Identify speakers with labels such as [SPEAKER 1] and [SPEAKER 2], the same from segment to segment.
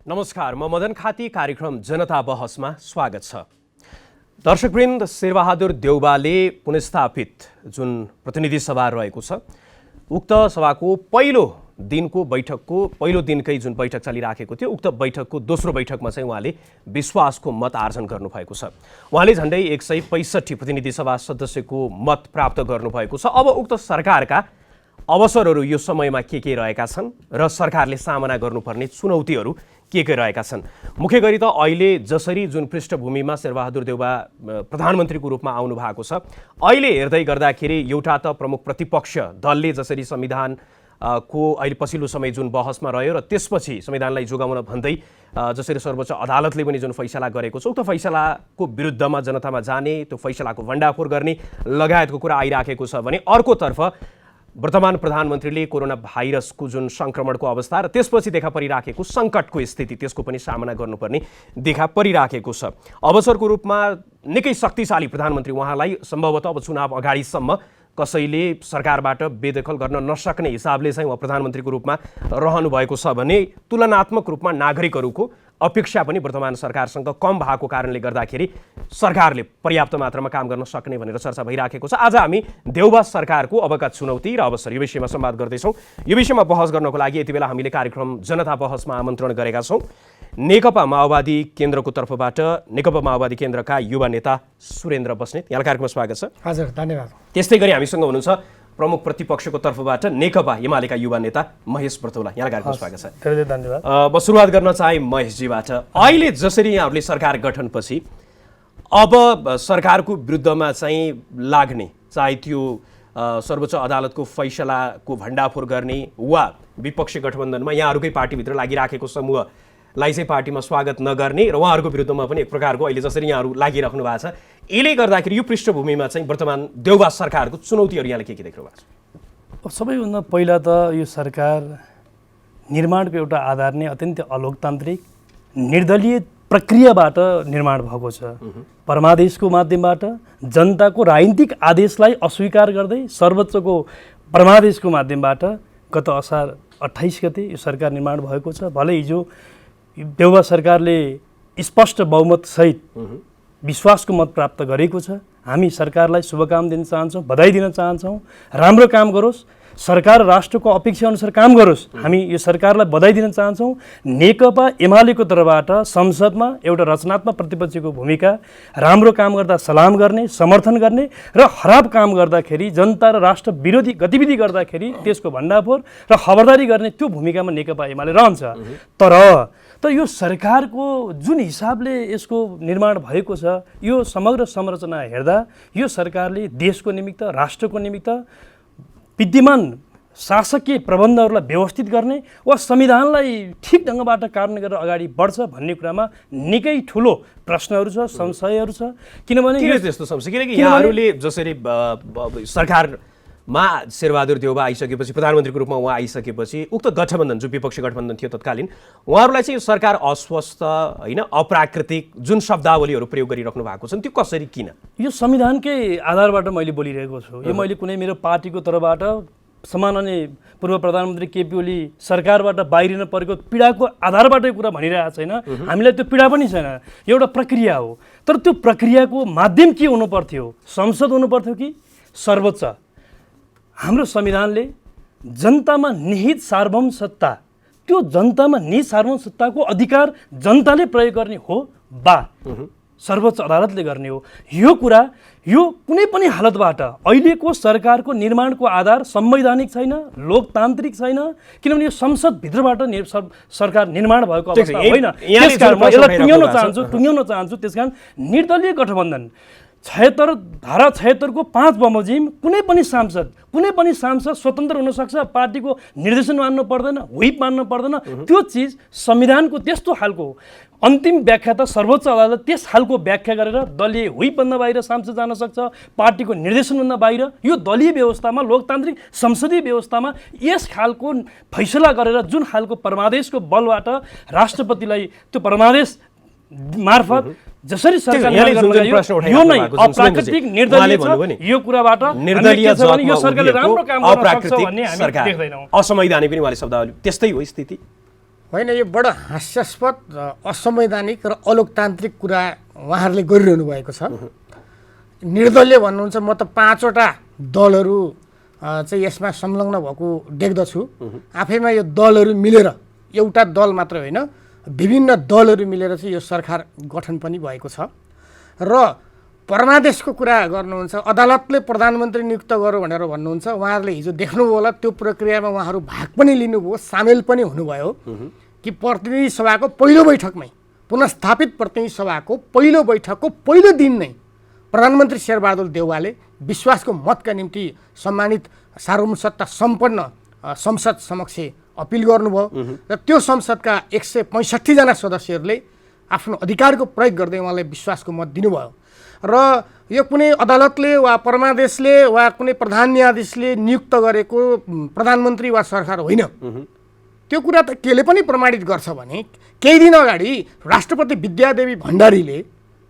[SPEAKER 1] नमस्कार, म मदन खाती कार्यक्रम जनता बहसमा स्वागत छ। दर्शकवृन्द, शेरबहादुर देउवाले पुनस्थापित जुन प्रतिनिधि सभा रहेको छ, उक्त सभाको पहिलो दिनकै जुन बैठक चलिराखेको थियो, उक्त बैठकको दोस्रो बैठकमा चाहिँ उहाँले विश्वासको मत आर्जन गर्नुभएको छ। उहाँले झन्डै 165 प्रतिनिधि सभा सदस्यको मत प्राप्त गर्नुभएको छ। अब उक्त सरकारका अवसरहरू यो समयमा के रहेका छन् र सरकारले सामना गर्नुपर्ने चुनौतीहरू के रहेका छन्। मुख्य गरी त अहिले जसरी जुन पृष्ठभूमिमा शेरबहादुर देउवा प्रधानमन्त्रीको रूपमा आउनु भएको छ, अहिले हेर्दै गर्दाखेरि एउटा त प्रमुख प्रतिपक्ष दलले जसरी संविधान को अहिले पछिल्लो समय जुन बहसमा रह्यो र त्यसपछि संविधानलाई जोगाउन भन्दै जसरी सर्वोच्च अदालतले पनि जुन फैसला गरेको छ, उक्त फैसलाको विरुद्धमा जनतामा जाने, त्यो फैसलाको भण्डाफोर गर्ने लगायतको कुरा आइराखेको छ भने अर्कोतर्फ वर्तमान प्रधानमन्त्रीले कोरोना भाइरसको जुन संक्रमणको अवस्था र त्यसपछि देखा परिराखेको सङ्कटको स्थिति, त्यसको पनि सामना गर्नुपर्ने देखा परिराखेको छ। अवसरको रूपमा निकै शक्तिशाली प्रधानमन्त्री, उहाँलाई सम्भवतः अब चुनाव अगाडिसम्म कसैले सरकारबाट बेदखल गर्न नसक्ने हिसाबले चाहिँ उहाँ प्रधानमन्त्रीको रूपमा रहनु भएको छ भने तुलनात्मक रूपमा नागरिकहरूको अपेक्षा पनि वर्तमान सरकारसँग कम भएको कारणले गर्दाखेरि सरकारले पर्याप्त मात्रामा काम गर्न सक्ने भनेर चर्चा भइराखेको छ। आज हामी देउवा सरकारको अबका चुनौती र अवसर यो विषयमा संवाद गर्दैछौँ। यो विषयमा बहस गर्नको लागि यति बेला हामीले कार्यक्रम जनता बहसमा आमन्त्रण गरेका छौँ नेकपा माओवादी केन्द्रको तर्फबाट नेकपा माओवादी केन्द्रका युवा नेता सुरेन्द्र बस्नेत। यहाँलाई कार्यक्रममा स्वागत छ।
[SPEAKER 2] हजुर, धन्यवाद।
[SPEAKER 1] त्यस्तै गरी हामीसँग हुनुहुन्छ प्रमुख प्रतिपक्षको तर्फबाट नेकपा एमालेका युवा नेता महेश बर्तौला। यहाँलाई कार्यक्रममा स्वागत छ।
[SPEAKER 2] धेरै धन्यवाद।
[SPEAKER 1] म सुरुवात गर्न चाहे महेशजीबाट। अहिले जसरी यहाँहरूले सरकार गठनपछि अब सरकारको विरुद्धमा चाहिँ लाग्ने, चाहे त्यो सर्वोच्च अदालतको फैसलाको भण्डाफोर गर्ने वा विपक्षी गठबन्धनमा यहाँहरूकै पार्टीभित्र लागिराखेको समूहलाई चाहिँ पार्टीमा स्वागत नगर्ने र उहाँहरूको विरुद्धमा पनि एक प्रकारको अहिले जसरी यहाँहरू लागिराख्नु भएको छ, यसले गर्दाखेरि यो पृष्ठभूमिमा चाहिँ वर्तमान देउवा सरकारको चुनौतीहरू यहाँले के देख्नु भएको छ?
[SPEAKER 2] सबैभन्दा पहिला त यो सरकार निर्माणको एउटा आधार नै अत्यन्तै अलोकतान्त्रिक निर्दलीय प्रक्रियाबाट निर्माण भएको छ। परमादेशको माध्यमबाट जनताको राजनीतिक आदेशलाई अस्वीकार गर्दै सर्वोच्चको परमादेशको माध्यमबाट गत असार 28 गते यो सरकार निर्माण भएको छ। भले हिजो देउवा सरकारले स्पष्ट बहुमतसहित विश्वासको मत प्राप्त गरेको छ। हामी सरकारलाई शुभकामना दिन चाहन्छौँ, बधाई दिन चाहन्छौँ। राम्रो काम गरोस्, सरकार राष्ट्रको अपेक्षा अनुसार काम गरोस्, हामी यो सरकारलाई बधाई दिन चाहन्छौँ। नेकपा एमालेको तर्फबाट संसदमा एउटा रचनात्मक प्रतिपक्षको भूमिका, राम्रो काम गर्दा सलाम गर्ने, समर्थन गर्ने र खराब काम गर्दाखेरि जनता र राष्ट्र विरोधी गतिविधि गर्दाखेरि त्यसको भण्डाफोर र खबरदारी गर्ने त्यो भूमिकामा नेकपा एमाले रहन्छ। तर यो सरकारको जुन हिसाबले यसको निर्माण भएको छ, यो समग्र संरचना हेर्दा यो सरकारले देशको निमित्त, राष्ट्रको निमित्त विद्यमान शासकीय प्रबन्धहरूलाई व्यवस्थित गर्ने वा संविधानलाई ठिक ढङ्गबाट कार्यान्वयन गरेर अगाडि बढ्छ भन्ने कुरामा निकै ठुलो प्रश्नहरू छ, संशयहरू छ। किनभने
[SPEAKER 1] त्यस्तो संशय, किनकि यहाँहरूले जसरी सरकारमा शेरबहादुर देउवा आइसकेपछि, प्रधानमन्त्रीको रूपमा उहाँ आइसकेपछि उक्त गठबन्धन जुन विपक्षी गठबन्धन थियो तत्कालीन, उहाँहरूलाई चाहिँ सरकार अस्वस्थ होइन, अप्राकृतिक जुन शब्दावलीहरू प्रयोग गरिराख्नु भएको छ, त्यो कसरी, किन? यो
[SPEAKER 2] संविधानकै आधारबाट मैले बोलिरहेको छु। यो मैले कुनै मेरो पार्टीको तर्फबाट सम्माननीय पूर्व प्रधानमन्त्री केपी ओली सरकारबाट बाहिरिन परेको पीडाको आधारबाटै कुरा भनिरहेको छैन। हामीलाई त्यो पीडा पनि छैन, एउटा प्रक्रिया हो। तर त्यो प्रक्रियाको माध्यम के हुनु पर्थ्यो? संसद हुनु पर्थ्यो कि सर्वोच्च? हाम्रो संविधानले जनतामा निहित सार्वभौम सत्ता, त्यो जनतामा निहित सार्वभौम सत्ताको अधिकार जनताले प्रयोग गर्ने हो वा सर्वोच्च अदालतले गर्ने हो? यो कुरा यो कुनै पनि हालतबाट अहिलेको सरकारको निर्माणको आधार संवैधानिक छैन, लोकतान्त्रिक छैन। किनभने यो संसदभित्रबाट सरकार निर्माण भएको अवस्था होइन। त्यसकारण म यसलाई टुङ्ग्याउन चाहन्छु। त्यसकारण निर्दलीय गठबन्धन धारा 76 को 5 बमोजिम कुनै पनि सांसद स्वतन्त्र हुनसक्छ, पार्टीको निर्देशन मान्नु पर्दैन, व्हिप मान्नु पर्दैन। त्यो चिज संविधानको त्यस्तो खालको अन्तिम व्याख्या त सर्वोच्च अदालत त्यस खालको व्याख्या गरेर दलीय व्हिपभन्दा बाहिर सांसद जान सक्छ, पार्टीको निर्देशनभन्दा बाहिर। यो दलीय व्यवस्थामा, लोकतान्त्रिक संसदीय व्यवस्थामा यस खालको फैसला गरेर जुन खालको परमादेशको बलबाट राष्ट्रपतिलाई त्यो परमादेश मार्फत जसरी सरकारले यो नै अप्राकृतिक निर्दलीय छ, यो कुराबाट
[SPEAKER 1] निर्दलीय
[SPEAKER 2] यो सरकारले राम्रो काम गर्न सक्छ भन्ने हामी देख्दैनौँ।
[SPEAKER 1] असंवैधानिक पनि उहाँले शब्दावली, त्यस्तै हो स्थिति।
[SPEAKER 3] होइन, यो बडो हास्यास्पद असंवैधानिक र अलोकतान्त्रिक कुरा उहाँहरूले गरिरहनु भएको छ। निर्दलीय भन्नुहुन्छ, म त 5वटा दलहरू चाहिँ यसमा संलग्न भएको देख्दछु। आफैमा यो दलहरू मिलेर, एउटा दल मात्र होइन, विभिन्न दलहरू मिलेर चाहिँ यो सरकार गठन पनि भएको छ। र परमादेशको कुरा गर्नुहुन्छ, अदालतले प्रधानमन्त्री नियुक्त गर्यो भनेर भन्नुहुन्छ। उहाँहरूले हिजो देख्नुभयो होला, त्यो प्रक्रियामा उहाँहरू भाग पनि लिनुभयो, सामेल पनि हुनुभयो कि प्रतिनिधि सभाको पहिलो बैठकमै, पुनस्थापित प्रतिनिधि सभाको पहिलो बैठकको पहिलो दिन नै प्रधानमन्त्री शेरबहादुर देउवाले विश्वासको मतका निम्ति सम्मानित सार्वभौमसत्ता सम्पन्न संसद समक्ष अपिल गर्नुभयो र त्यो संसदका 165 जना सदस्यहरूले आफ्नो अधिकारको प्रयोग गर्दै उहाँलाई विश्वासको मत दिनुभयो। र यो कुनै अदालतले वा परमादेशले वा कुनै प्रधान न्यायाधीशले नियुक्त गरेको प्रधानमन्त्री वा सरकार होइन। त्यो कुरा त केले पनि प्रमाणित गर्छ भने केही दिन अगाडि राष्ट्रपति विद्यादेवी भण्डारीले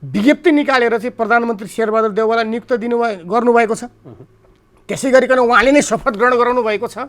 [SPEAKER 3] विज्ञप्ति निकालेर चाहिँ प्रधानमन्त्री शेरबहादुर देउवालाई नियुक्त गर्नुभएको छ। त्यसै गरिकन उहाँले नै शपथ ग्रहण गराउनु भएको छ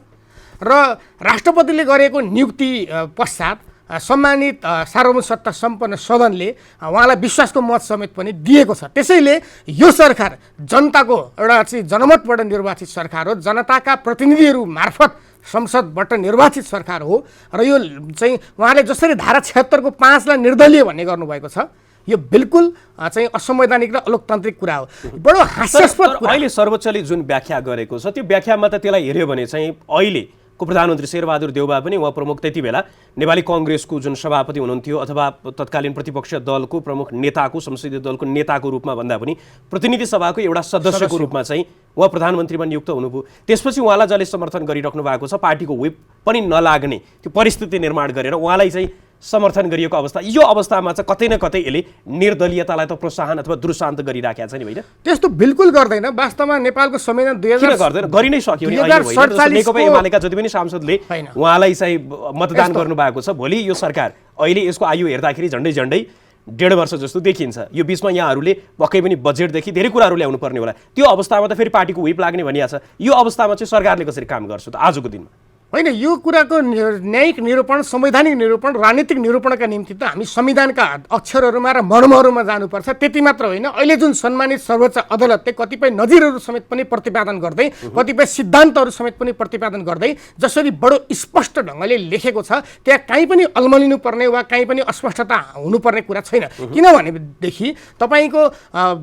[SPEAKER 3] र राष्ट्रपतिले गरेको नियुक्ति पश्चात सम्मानित सार्वभौमसत्ता सम्पन्न सदनले उहाँलाई विश्वासको मत समेत पनि दिएको छ। त्यसैले यो सरकार जनताको एउटा चाहिँ जनमतबाट निर्वाचित सरकार हो, जनताका प्रतिनिधिहरू मार्फत संसदबाट निर्वाचित सरकार हो। र यो चाहिँ उहाँले जसरी धारा 76 को 5 लाई निर्दलीय भन्ने गर्नुभएको छ, यो बिल्कुल चाहिँ असंवैधानिक र अलोकतान्त्रिक कुरा हो। बडो हास्यास्पद कुरा।
[SPEAKER 1] अहिले सर्वोच्चले जुन व्याख्या गरेको छ त्यो व्याख्यामा त त्यसलाई हेर्यो भने चाहिँ अहिलेको प्रधानमन्त्री शेरबहादुर देउवा पनि उहाँ प्रमुख, त्यति बेला नेपाली कांग्रेसको जुन सभापति हुनुहुन्थ्यो अथवा तत्कालीन प्रतिपक्ष दलको प्रमुख नेताको, संसदीय दलको नेताको रूपमा भन्दा पनि प्रतिनिधि सभाको एउटा सदस्यको रूपमा चाहिँ उहाँ प्रधानमन्त्रीमा नियुक्त हुनुभयो। त्यसपछि उहाँलाई जसले समर्थन गरिराख्नु भएको छ, पार्टीको व्हिप पनि नलाग्ने त्यो परिस्थिति निर्माण गरेर उहाँलाई चाहिँ समर्थन गरिएको अवस्था, यो अवस्थामा चाहिँ कतै न कतै यसले निर्दलीयतालाई त प्रोत्साहन अथवा दुरुसान्त गरिराखेको छ नि होइन?
[SPEAKER 3] त्यस्तो बिल्कुल गर्दैन। वास्तवमा नेपालको संविधान 2000
[SPEAKER 1] गर्दैन, गरि नै सक्यो नि। नेकपा एमालेका जति पनि सांसदले उहाँलाई चाहिँ मतदान गर्नु भएको छ। भोलि यो सरकार अहिले यसको आयु हेर्दाखेरि झन्डै 1.5 वर्ष जस्तो देखिन्छ। यो बीचमा यहाँहरूले पक्कै पनि बजेटदेखि धेरै कुराहरू ल्याउनु पर्ने होला। त्यो अवस्थामा त फेरि पार्टीको व्हिप लाग्ने भनिएको छ। यो अवस्थामा चाहिँ सरकारले कसरी काम गर्छ त आजको दिनमा?
[SPEAKER 3] होइन, यो कुराको न्यायिक निरूपण, संवैधानिक निरूपण, राजनीतिक निरूपणका निम्ति त हामी संविधानका अक्षरहरूमा र मर्महरूमा जानुपर्छ। त्यति मात्र होइन, अहिले जुन सम्मानित सर्वोच्च अदालतले कतिपय नजिरहरू समेत पनि प्रतिपादन गर्दै, कतिपय सिद्धान्तहरू समेत पनि प्रतिपादन गर्दै जसरी बडो स्पष्ट ढङ्गले लेखेको छ, त्यहाँ कहीँ पनि अल्मलिनु पर्ने वा कहीँ पनि अस्पष्टता हुनुपर्ने कुरा छैन। किनभनेदेखि तपाईँको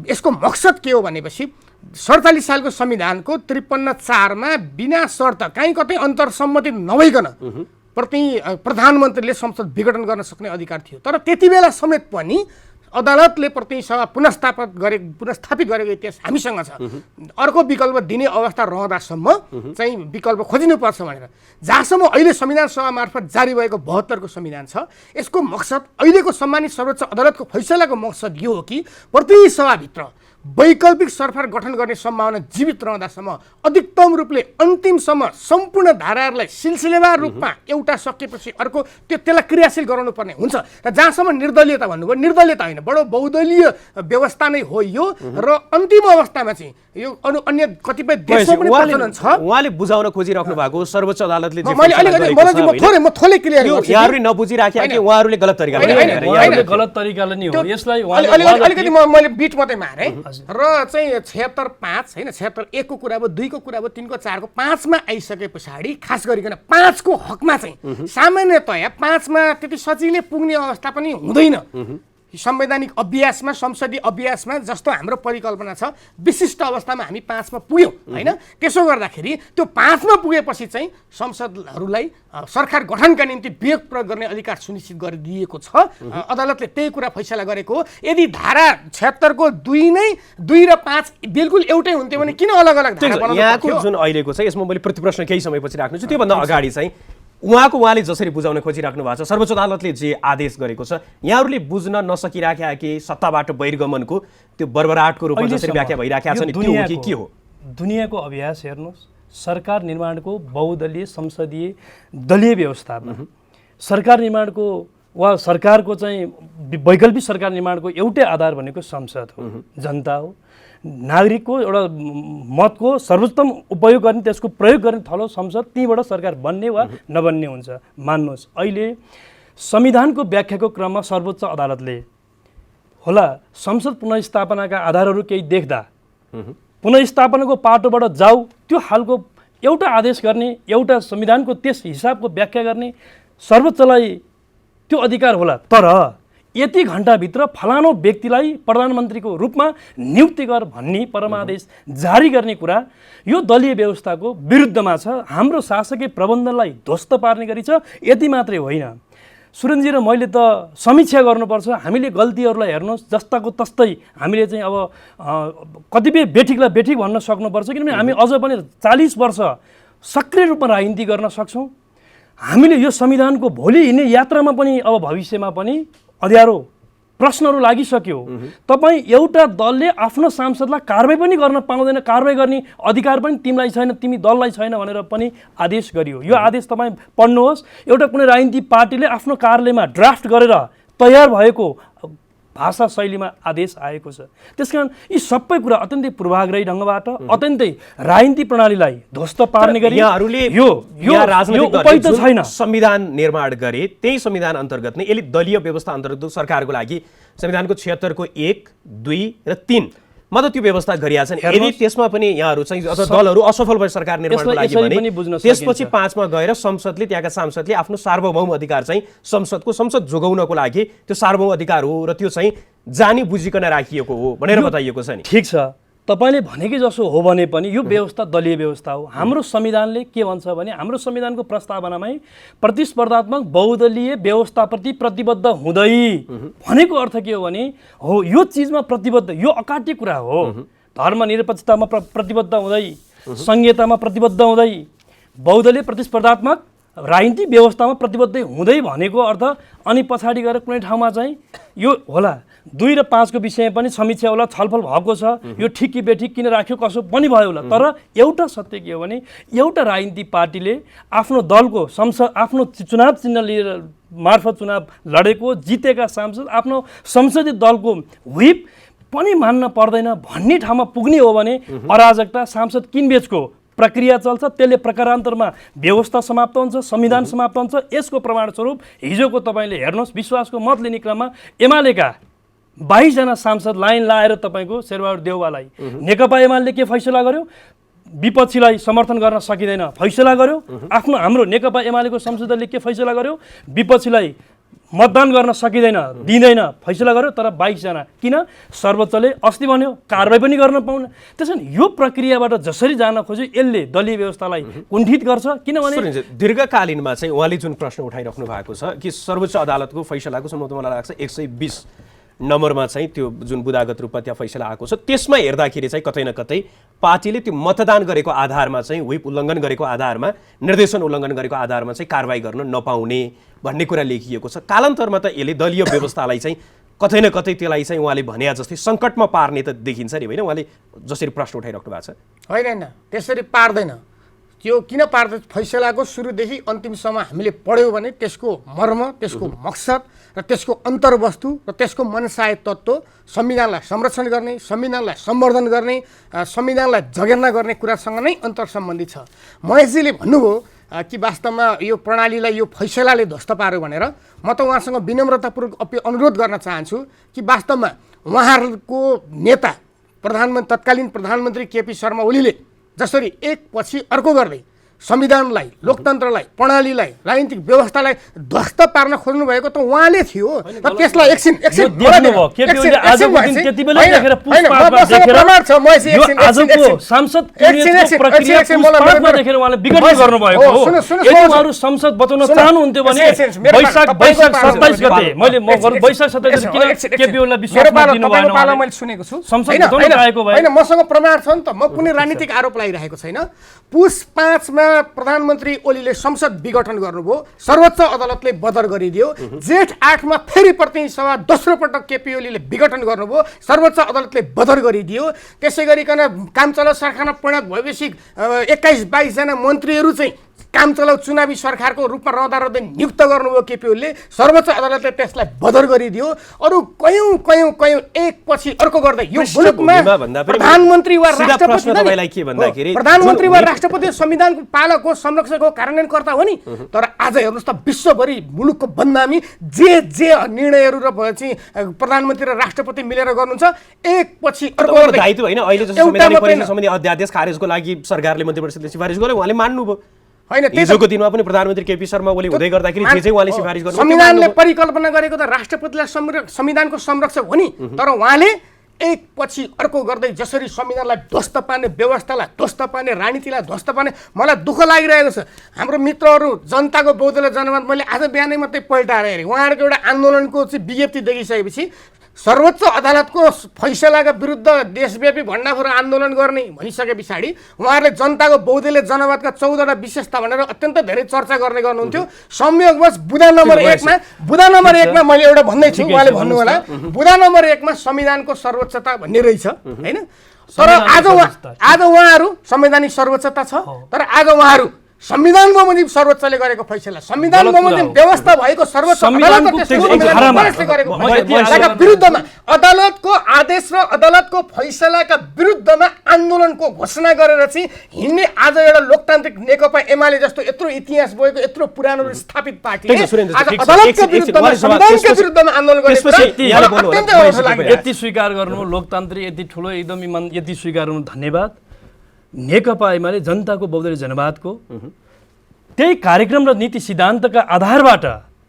[SPEAKER 3] यसको मकसद के हो भनेपछि 47 सालको संविधानको 53(4) मा बिना शर्त कहीँ कतै अन्तर्सम्मति नभइकन प्रधानमन्त्रीले संसद विघटन गर्न सक्ने अधिकार थियो। तर त्यति बेला समेत पनि अदालतले प्रतिनिधि सभा पुनस्थापित गरेको इतिहास हामीसँग छ। अर्को विकल्प दिने अवस्था रहँदासम्म चाहिँ विकल्प खोजिनुपर्छ भनेर। जहाँसम्म अहिले संविधान सभा मार्फत जारी भएको 72 को संविधान छ, यसको मकसद, अहिलेको सम्मानित सर्वोच्च अदालतको फैसलाको मकसद यो हो कि प्रतिनिधि सभाभित्र वैकल्पिक सरकार गठन गर्ने सम्भावना जीवित रहँदासम्म अधिकतम रूपले अन्तिमसम्म सम्पूर्ण धाराहरूलाई सिलसिलेवार रूपमा एउटा सकेपछि अर्को त्यसलाई क्रियाशील गराउनु पर्ने हुन्छ। र जहाँसम्म निर्दलीयता भन्नुभयो, निर्दलीयता होइन, बडो बहुदलीय व्यवस्था नै हो यो। र अन्तिम अवस्थामा चाहिँ यो अन्य कतिपय देशमा पनि प्रचलन छ।
[SPEAKER 1] उहाँले बुझाउन खोजिराख्नु भएको सर्वोच्च अदालतले
[SPEAKER 3] म थोरै क्लियर गर्छु।
[SPEAKER 1] यहाँहरूले नबुझिराखेका कि उहाँहरूले गलत तरिकाले
[SPEAKER 2] नै हो यसलाई
[SPEAKER 3] अलिकति मैले बिट मात्रै मारे र चाहिँ 76(5) होइन, 76(1) को कुरा भयो, 2 को कुरा भयो, 3 को 4 को 5 मा आइसके पछाडि खास गरिकन 5 को हकमा चाहिँ सामान्यतया 5 मा त्यति सजिलै पुग्ने अवस्था पनि हुँदैन। संवैधानिक अभ्यासमा, संसदीय अभ्यासमा जस्तो हाम्रो परिकल्पना छ, विशिष्ट अवस्थामा हामी 5 मा पुग्यौँ होइन। त्यसो गर्दाखेरि त्यो 5 मा पुगेपछि चाहिँ संसदहरूलाई सरकार गठनका निम्ति विवेक प्रयोग गर्ने अधिकार सुनिश्चित गरिदिएको छ। अदालतले त्यही कुरा फैसला गरेको हो। यदि धारा 76 को 2 र 5 बिल्कुल एउटै हुन्थ्यो भने किन अलग अलग धारा बनाउनु पर्यो?
[SPEAKER 1] यहाँको जुन अहिलेको छ, यसमा मैले प्रतिप्रश्न केही समयपछि राख्छु। त्योभन्दा अगाडि चाहिँ उहाँले जसरी बुझाउन खोजिराख्नु भएको छ, सर्वोच्च अदालतले जे आदेश गरेको छ, यहाँहरूले बुझ्न नसकिराखेका कि सत्ताबाट बहिर्गमनको त्यो बर्बराटको रूपमा जसरी व्याख्या भइराखेको छ नि, त्यो हो कि के हो?
[SPEAKER 2] दुनियाँको अभ्यास हेर्नुहोस्, सरकार निर्माणको बहुदलीय संसदीय दलीय व्यवस्थामा सरकार निर्माणको वा सरकारको चाहिँ वैकल्पिक सरकार निर्माणको एउटै आधार भनेको संसद हो, जनता हो। नागरिकको एउटा मतको सर्वोत्तम उपयोग गर्ने, त्यसको प्रयोग गर्ने थलो संसद, त्यहीँबाट सरकार बन्ने वा नबन्ने हुन्छ। मान्नुहोस्, अहिले संविधानको व्याख्याको क्रममा सर्वोच्च अदालतले होला संसद पुनर्स्थापनाका आधारहरू केही देख्दा पुनर्स्थापनाको पाटोबाट जाऊ त्यो खालको एउटा आदेश गर्ने, एउटा संविधानको त्यस हिसाबको व्याख्या गर्ने सर्वोच्चलाई त्यो अधिकार होला। तर यति घण्टाभित्र फलानो व्यक्तिलाई प्रधानमन्त्रीको रूपमा नियुक्ति गर भन्ने परमादेश जारी गर्ने कुरा यो दलीय व्यवस्थाको विरुद्धमा छ, हाम्रो शासकीय प्रबन्धनलाई ध्वस्त पार्ने गरी छ। यति मात्रै होइन, सुरेन्द्रजी र मैले त समीक्षा गर्नुपर्छ। हामीले गल्तीहरूलाई हेर्नुहोस्, जस्ताको तस्तै हामीले चाहिँ अब कतिपय बेठिकलाई बेठिक भन्न सक्नुपर्छ, किनभने हामी अझ पनि 40 वर्ष सक्रिय रूपमा राजनीति गर्न सक्छौँ। हामीले यो संविधानको भोलि हिँड्ने यात्रामा पनि अब भविष्यमा पनि अँध्यारो प्रश्नहरू लागिसक्यो। तपाईँ एउटा दलले आफ्नो सांसदलाई कारबाही पनि गर्न पाउँदैन, कारबाही गर्ने अधिकार पनि तिमीलाई छैन, तिमी दललाई छैन भनेर पनि आदेश गरियो। यो आदेश तपाईँ पढ्नुहोस्। एउटा कुनै राजनीतिक पार्टीले आफ्नो कार्यालयमा ड्राफ्ट गरेर तयार भएको भाषा शैलीमा आदेश आएको छ। त्यसकारण यी सबै कुरा अत्यन्तै पूर्वाग्रही ढङ्गबाट अत्यन्तै राजनीतिक प्रणालीलाई ध्वस्त पार्ने गरी यो उपयुक्त छैन।
[SPEAKER 1] संविधान निर्माण गरे, त्यही संविधान अन्तर्गत नै यसले दलीय व्यवस्था अन्तर्गत सरकारको लागि संविधानको 76 को 1, 2 र 3 मा त त्यो व्यवस्था गरिया छन्। यदि त्यसमा पनि यहाँहरू चाहिँ अथवा दलहरू असफल भए सरकार निर्माणको लागि भने त्यसपछि 5 मा गएर संसदले, त्यहाँका सांसदले आफ्नो सार्वभौम अधिकार चाहिँ संसद जोगाउनको लागि त्यो सार्वभौम अधिकार हो र त्यो चाहिँ जानी बुझिकन राखिएको हो भनेर बताइएको छ नि।
[SPEAKER 2] ठिक छ, तपाईले भनेकै जसो हो भने पनि यो व्यवस्था दलीय व्यवस्था हो। हाम्रो संविधानले के भन्छ भने हाम्रो संविधानको प्रस्तावनामै प्रतिस्पर्धात्मक बहुदलीय व्यवस्थाप्रति प्रतिबद्ध हुँदै भनेको अर्थ के हो भने हो यो चिजमा प्रतिबद्ध, यो अकाट्य कुरा हो। धर्मनिरपेक्षतामा प्रतिबद्ध हुँदै, संघीयतामा प्रतिबद्ध हुँदै, बहुदलीय प्रतिस्पर्धात्मक राजनीतिक व्यवस्थामा प्रतिबद्ध हुँदै भनेको अर्थ। अनि पछाडि गएर कुनै ठाउँमा चाहिँ यो होला 2 र 5 को विषयमा पनि समीक्षा होला, छलफल भएको छ। यो ठिक कि बेठिक किन राख्यो कसो पनि भयो होला। तर एउटा सत्य के हो भने एउटा राजनीतिक पार्टीले आफ्नो दलको आफ्नो चुनाव चिन्ह लिएर मार्फत चुनाव लडेको जितेका सांसद आफ्नो संसदीय दलको व्हिप पनि मान्न पर्दैन भन्ने ठाउँमा पुग्ने हो भने अराजकता, सांसद किनबेचको प्रक्रिया चल्छ। त्यसले प्रकारान्तरमा व्यवस्था समाप्त हुन्छ, संविधान समाप्त हुन्छ। यसको प्रमाणस्वरूप हिजोको तपाईँले हेर्नुहोस्, विश्वासको मत लिने क्रममा एमालेका 22 जना सांसद लाइन लाएर तपाईँको शेरबहादुर देउवालाई नेकपा एमाले के फैसला गर्यो, विपक्षीलाई समर्थन गर्न सकिँदैन फैसला गर्यो। हाम्रो नेकपा एमालेको संसदले के फैसला गर्यो, विपक्षीलाई मतदान गर्न सकिँदैन, दिँदैन फैसला गर्यो। तर 22 जना किन? सर्वोच्चले अस्ति भन्यो कारबाही पनि गर्न पाउन। त्यसैले यो प्रक्रियाबाट जसरी जान खोज्यो यसले दलीय व्यवस्थालाई कुण्ठित गर्छ। किनभने
[SPEAKER 1] दीर्घकालीनमा चाहिँ उहाँले जुन प्रश्न उठाइराख्नु भएको छ कि सर्वोच्च अदालतको फैसलाको सम्बन्धमा मलाई लाग्छ 120 नम्बरमा चाहिँ त्यो जुन बुदागत रूपमा त्यहाँ फैसला आएको छ, त्यसमा हेर्दाखेरि चाहिँ कतै न कतै पार्टीले त्यो मतदान गरेको आधारमा चाहिँ व्हिप उल्लङ्घन गरेको आधारमा, निर्देशन उल्लङ्घन गरेको आधारमा चाहिँ कारबाही गर्न नपाउने भन्ने कुरा लेखिएको छ। कालान्तरमा त यसले दलीय व्यवस्थालाई चाहिँ कतै न कतै त्यसलाई चाहिँ उहाँले भने जस्तै सङ्कटमा पार्ने त देखिन्छ नि, होइन? उहाँले जसरी प्रश्न उठाइराख्नु भएको छ।
[SPEAKER 3] होइन, त्यसरी पार्दैन। त्यो किन पार्दैन? फैसलाको सुरुदेखि अन्तिमसम्म हामीले पढ्यौँ भने त्यसको मर्म, त्यसको मकसद र त्यसको अन्तर्वस्तु र त्यसको मनसाय तत्त्व संविधानलाई संरक्षण गर्ने, संविधानलाई सम्वर्धन गर्ने, संविधानलाई जगेर्ना गर्ने कुरासँग नै अन्तर सम्बन्धित छ। महेशजीले भन्नुभयो कि वास्तवमा यो प्रणालीलाई यो फैसलाले ध्वस्त पार्यो भनेर। म त उहाँसँग विनम्रतापूर्वक अनुरोध गर्न चाहन्छु कि वास्तवमा उहाँहरूको नेता तत्कालीन प्रधानमन्त्री केपी शर्मा ओलीले जसरी एकपछि अर्को गर्दै संविधानलाई, लोकतन्त्रलाई, प्रणालीलाई, राजनीतिक व्यवस्थालाई ध्वस्त पार्न खोज्नु भएको त उहाँले थियो। र त्यसलाई एकछिन
[SPEAKER 2] संसद बचाउन चाहनुहुन्थ्यो भने वैशाख 27 गते मैले वैशाख 27 किन केपीओलाई विश्वास दिनु भएन
[SPEAKER 3] मैले सुनेको छु।
[SPEAKER 2] संसद बचाउन चाहेको भए
[SPEAKER 3] हैन, मसँग प्रमाण छ नि त। म कुनै राजनीतिक आरोप लगाइरहेको छैन। पुस 5 मा प्रधानमन्त्री ओलीले संसद विघटन गर्नुभयो, सर्वोच्च अदालतले बदर गरिदियो। जेठ 8 मा फेरि प्रतिनिधि सभा दोस्रो पटक केपी ओलीले विघटन गर्नुभयो, सर्वोच्च अदालतले बदर गरिदियो। त्यसै गरिकन काम चलाउ सरकारमा परिणत भएपछि 21-22 जना मन्त्रीहरू चाहिँ काम चलाउ चुनावी सरकारको रूपमा रहँदा नियुक्त गर्नुभयो केपी ओलीले। सर्वोच्च अदालतले त्यसलाई बदर गरिदियो। अरू कयौं एकपछि अर्को गर्दै यो मुलुकमा प्रधानमन्त्री वा राष्ट्रपति संविधानको पालक हो, संरक्षक हो, कार्यान्वयनकर्ता हो नि। तर आज हेर्नुहोस् त विश्वभरि मुलुकको बदनामी जे निर्णयहरू र प्रधानमन्त्री र राष्ट्रपति मिलेर गर्नुहुन्छ एकपछि अर्को गर्दै
[SPEAKER 1] दायित्व होइन। अहिले जस्तो संवैधानिक परिषद सम्बन्धी अध्यादेश खारेजको लागि सरकारले मन्त्रीपरिषदले सिफारिस गर्यो, उहाँले मान्नुभयो।
[SPEAKER 3] होइन
[SPEAKER 1] हिजोको दिनमा पनि प्रधानमन्त्री केपी शर्मा ओली हुँदै गर्दाखेरि जे उहाँले सिफारिस गर्नु
[SPEAKER 3] संविधानले परिकल्पना गरेको त राष्ट्रपतिलाई संविधानको संरक्षक हो नि। तर उहाँले एकपछि अर्को गर्दै जसरी संविधानलाई ध्वस्त पार्ने, व्यवस्थालाई ध्वस्त पार्ने, राजनीतिलाई ध्वस्त पार्ने मलाई दुःख लागिरहेको छ। हाम्रो मित्रहरू जनताको बौद्धले जनमत मैले आज बिहानै मात्रै पल्टाएर हेरेँ। उहाँहरूको एउटा आन्दोलनको चाहिँ विज्ञप्ति देखिसकेपछि सर्वोच्च अदालतको फैसलाका विरुद्ध देशव्यापी भण्डाफोर आन्दोलन गर्ने भनिसके पछाडि उहाँहरूले जनताको बौद्धले जनवादका 14वटा विशेषता भनेर अत्यन्त धेरै चर्चा गर्ने गर्नुहुन्थ्यो। संयोगवश बुँदा नम्बर 1मा मैले एउटा भन्दैछु, उहाँले भन्नु होला बुँदा नम्बर 1मा संविधानको सर्वोच्चता भन्ने रहेछ होइन। तर आज उहाँहरू संवैधानिक सर्वोच्चता छ, तर आज उहाँहरू संविधान बमोजिम सर्वोच्चले गरेको फैसला, संविधान बमोजिम व्यवस्था भएको सर्वोच्च अदालतले गरेको फैसलाका विरुद्धमा, अदालतको आदेश र अदालतको फैसलाका विरुद्धमा आन्दोलनको घोषणा गरेर चाहिँ हिँड्ने आज एउटा लोकतान्त्रिक नेकपा एमाले जस्तो यत्रो इतिहास बोकेको यत्रो पुरानो स्थापित पार्टीले आज अदालतको विरुद्धमा, संविधानका विरुद्धमा आन्दोलन गरेको
[SPEAKER 2] यति स्वीकार गर्नु लोकतान्त्रिक यति ठुलो एकदम यति स्वीकार गर्नु धन्यवाद। नेकपा एमाले जनताको बौद्धले जनवादको त्यही कार्यक्रम र नीति सिद्धान्तका आधारबाट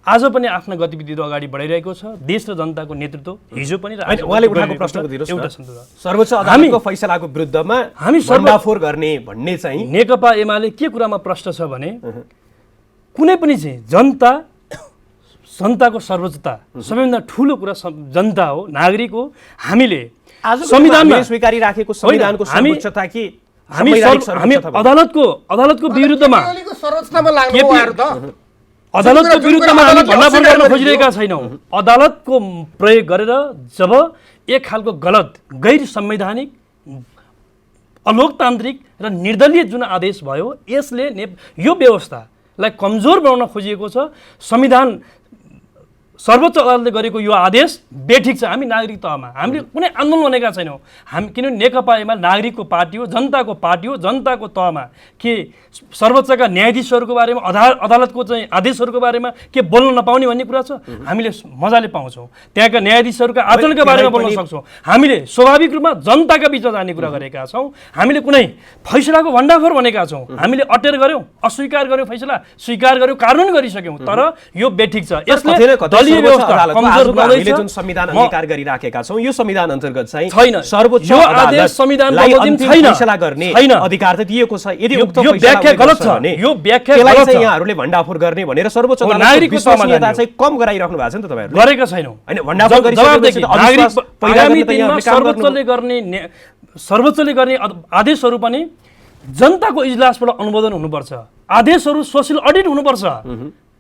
[SPEAKER 2] आज पनि आफ्ना गतिविधिहरू अगाडि बढाइरहेको छ। देश र जनताको नेतृत्व हिजो पनि
[SPEAKER 1] उहाँले उठाएको प्रश्नको दिनुहोस्, सर्वोच्च अदालतको फैसलाको विरुद्धमा हामी भण्डाफोर गर्ने भन्ने चाहिँ
[SPEAKER 2] नेकपा एमाले के कुरामा प्रश्न छ भने कुनै पनि चाहिँ जनताको सर्वोच्चता सबैभन्दा ठुलो कुरा जनता हो, नागरिक हो। हामीले
[SPEAKER 1] संविधानमा स्वीकारी राखेको संविधानको सर्वोच्चता कि
[SPEAKER 2] हामी अदालतको विरुद्धमा हामी भण्डाफोर गर्न खोजिरहेका छैनौँ। अदालतको प्रयोग गरेर जब एक खालको गलत, गैर संवैधानिक, अलोकतान्त्रिक र निर्दलीय जुन आदेश भयो यसले यो व्यवस्थालाई कमजोर बनाउन खोजिएको छ। संविधान सर्वोच्च अदालतले गरेको यो आदेश बेठिक छ। हामी नागरिक तहमा हामीले कुनै आन्दोलन भनेका छैनौँ। हामी किनभने नेकपा एमाले नागरिकको पार्टी हो, जनताको पार्टी हो। जनताको तहमा के सर्वोच्चका न्यायाधीशहरूको बारेमा, अदालतको चाहिँ आदेशहरूको बारेमा के बोल्न नपाउने भन्ने कुरा छ, हामीले मजाले पाउँछौँ। त्यहाँका न्यायाधीशहरूका आचरणका बारेमा बोल्न सक्छौँ। हामीले स्वाभाविक रूपमा जनताका बिचमा जाने कुरा गरेका छौँ। हामीले कुनै फैसलाको भण्डाफोर भनेका छौँ। हामीले अटेर गऱ्यौँ, अस्वीकार गऱ्यौँ, फैसला स्वीकार गऱ्यौँ, कानुन गरिसक्यौँ। तर यो बेठिक छ। यसले
[SPEAKER 1] जुन संविधान अंगीकार गरिराखेका छौँ यो संविधान अन्तर्गत चाहिँ
[SPEAKER 2] छैन,
[SPEAKER 1] सर्वोच्च फैसला गर्ने अधिकार त दिएको छ। यदि उक्त व्याख्या गलत छ भने यो व्याख्या गलत छ, यहाँहरूले भण्डाफोर गर्ने भनेर सर्वोच्च अदालतको विश्वसनीयता चाहिँ कम गराइराख्नु भएको छ नि त तपाईँहरूले
[SPEAKER 2] गरेका छैनौँ।
[SPEAKER 1] हैन भण्डाफोर गरिसकेपछि
[SPEAKER 2] सर्वोच्चले गर्ने आदेशहरू पनि जनताको इजलासबाट अनुमोदन हुनुपर्छ। आदेशहरू सोशल अडिट हुनुपर्छ।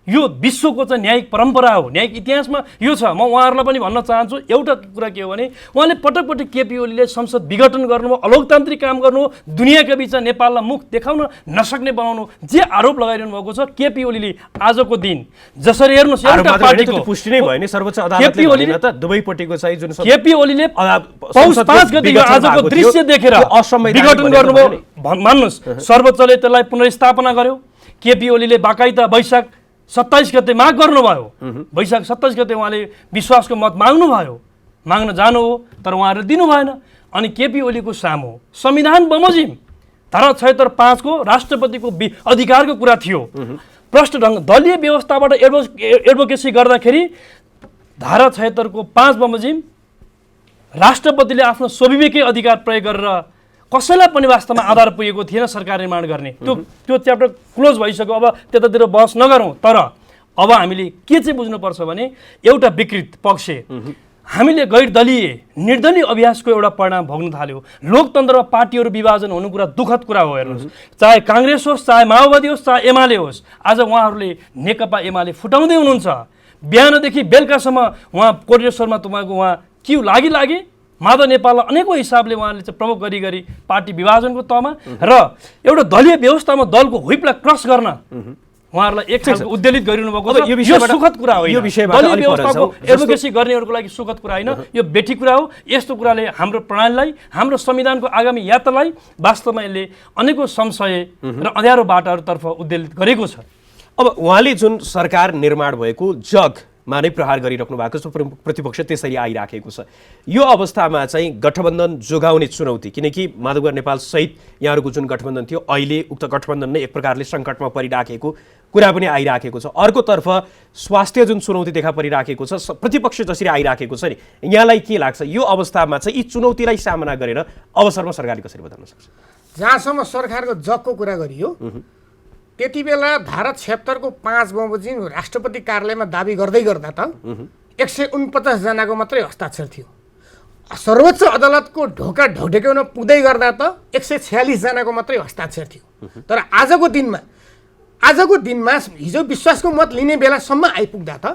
[SPEAKER 2] यो विश्वको चाहिँ न्यायिक परम्परा हो, न्यायिक इतिहासमा यो छ। म उहाँहरूलाई पनि भन्न चाहन्छु एउटा कुरा के हो भने उहाँले पटक पटक केपी ओलीले संसद विघटन गर्नुभयो, अलोकतान्त्रिक काम गर्नु, दुनियाँका बिचमा नेपाललाई मुख देखाउन नसक्ने बनाउनु, जे आरोप लगाइरहनु भएको छ। केपी ओलीले आजको दिन जसरी हेर्नुहोस् एउटा पार्टीको
[SPEAKER 1] पुष्टि नै भयो नि सर्वोच्च अदालतले भनेन त दुवैपट्टिको चाहिँ जुन
[SPEAKER 2] केपी ओलीले पौष 5 गते आजको दृश्य देखेर विघटन गर्नुभयो। मान्नुहोस् सर्वोच्चले त्यसलाई पुनर्स्थापना गर्यो। केपी ओलीले बाकाइदा वैशाख 27 गते माग गर्नुभयो। वैशाख 27 गते उहाँले विश्वासको मत माग्न जानु हो, तर उहाँहरूले दिनु भएन। अनि केपी ओलीको सामु संविधान बमोजिम धारा 76(5) को राष्ट्रपतिको अधिकारको कुरा थियो। प्रष्ट ढङ्ग दलीय व्यवस्थाबाट एडभोकेसी गर्दाखेरि धारा 76 को 5 बमोजिम राष्ट्रपतिले आफ्नो स्वविवेकी अधिकार प्रयोग गरेर कसैलाई पनि वास्तवमा आधार पुगेको थिएन सरकार निर्माण गर्ने। त्यो च्याप्टर क्लोज भइसक्यो। अब त्यतातिर बहस नगरौँ। तर अब हामीले के चाहिँ बुझ्नुपर्छ भने एउटा विकृत पक्ष हामीले गैर दलीय निर्दलीय अभ्यासको एउटा परिणाम भोग्न थाल्यो। लोकतन्त्रमा पार्टीहरू विभाजन हुनु कुरा दुःखद कुरा हो। हेर्नुहोस्, चाहे काङ्ग्रेस होस्, चाहे माओवादी होस्, चाहे एमाले होस्, आज उहाँहरूले नेकपा एमाले फुटाउँदै हुनुहुन्छ। बिहानदेखि बेलुकासम्म उहाँ कोटेश्वरमा तपाईँको उहाँ क्यु लागि माधव नेपाललाई अनेकौँ हिसाबले उहाँले चाहिँ प्रभोग गरी पार्टी विभाजनको तहमा र एउटा दलीय व्यवस्थामा दलको हुइपलाई क्रस गर्न उहाँहरूलाई एक खालको उद्वेलित गरिनु भएको छ। यो सुखद कुरा होइन,
[SPEAKER 1] यो विषयबाट
[SPEAKER 2] दलीय
[SPEAKER 1] अलि पर
[SPEAKER 2] व्यवस्थाको
[SPEAKER 1] जाउँ।
[SPEAKER 2] एडभोकेसी गर्नेहरूको लागि सुखद कुरा होइन, यो बेठी कुरा हो। यस्तो कुराले हाम्रो प्रणालीलाई, हाम्रो संविधानको आगामी यात्रालाई वास्तवमा यसले अनेकौँ संशय र अँध्यारो बाटाहरूतर्फ उद्वेलित गरेको छ।
[SPEAKER 1] अब उहाँले जुन सरकार निर्माण भएको जगमा नै प्रहार गरिराख्नु भएको छ, प्रतिपक्ष त्यसरी आइराखेको छ। यो अवस्थामा चाहिँ गठबन्धन जोगाउने चुनौती, किनकि माधवगर नेपाल सहित यहाँहरूको जुन गठबन्धन थियो अहिले उक्त गठबन्धन नै एक प्रकारले सङ्कटमा परिराखेको कुरा पनि आइराखेको छ। अर्कोतर्फ स्वास्थ्य जुन चुनौती देखा परिराखेको छ, प्रतिपक्ष जसरी आइराखेको छ नि, यहाँलाई के लाग्छ यो अवस्थामा चाहिँ यी चुनौतीलाई सामना गरेर अवसरमा सरकारले कसरी बताउन सक्छ?
[SPEAKER 3] जहाँसम्म सरकारको जगको कुरा गरियो त्यति बेला धारा 76 को 5 बमोजिम राष्ट्रपति कार्यालयमा दाबी गर्दै गर्दा त 149 जनाको मात्रै हस्ताक्षर थियो। सर्वोच्च अदालतको ढोका ढोढेक्याउन पुग्दै गर्दा त 146 जनाको मात्रै हस्ताक्षर थियो। तर आजको दिनमा हिजो विश्वासको मत लिने बेलासम्म आइपुग्दा त